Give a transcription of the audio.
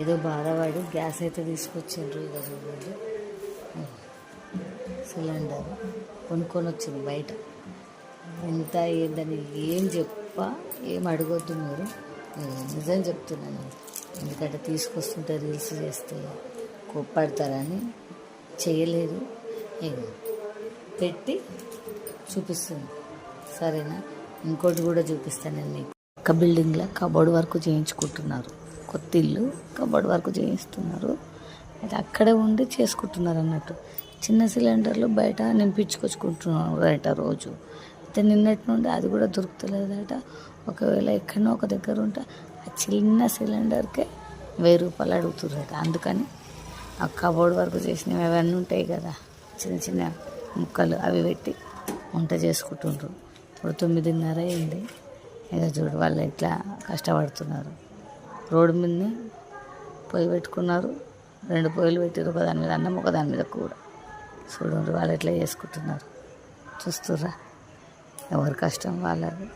ఏదో బాధపడి గ్యాస్ అయితే తీసుకొచ్చిండ్రు. ఇక చూడండి సిలిండర్ కొనుక్కొని వచ్చింది బయట. ఎంత ఏందని ఏం ఏం అడగొద్దు మీరు, నిజం చెప్తున్నాను. ఎందుకంటే తీసుకొస్తుంటే రీల్స్ చేస్తే కోప్పడతారని చేయలేదు. పెట్టి చూపిస్తుంది, సరేనా? ఇంకోటి కూడా చూపిస్తాను నేను మీకు. ఒక బిల్డింగ్లో కబోర్డ్ వర్క్ చేయించుకుంటున్నారు, కొత్త ఇల్లు కబోర్డ్ వర్క్ చేయిస్తున్నారు. అయితే అక్కడే ఉండి చేసుకుంటున్నారు అన్నట్టు. చిన్న సిలిండర్లు బయట నింపించుకొచ్చుకుంటున్నారు బయట రోజు. అయితే నిన్నటి నుండి అది కూడా దొరుకుతలేదట. ఒకవేళ ఎక్కడో ఒక దగ్గర ఉంటే ఆ చిన్న సిలిండర్కే 1000 రూపాయలు అడుగుతున్నారట. అందుకని ఆ కబోర్డ్ వర్క్ చేసినవి అవన్నీ ఉంటాయి కదా, చిన్న చిన్న ముక్కలు, అవి పెట్టి వంట చేసుకుంటుండ్రు. ఇప్పుడు 9:30 అయింది. ఇక చూడు వాళ్ళు ఎట్లా కష్టపడుతున్నారు. రోడ్డు మీదనే పొయ్యి పెట్టుకున్నారు, 2 పొయ్యిలు పెట్టారు, ఒకదాని మీద అన్నం, ఒకదాని మీద కూర. చూడండి వాళ్ళు ఎట్లా చేసుకుంటున్నారు, చూస్తుర్రా? ఎవరి కష్టం వాళ్ళది.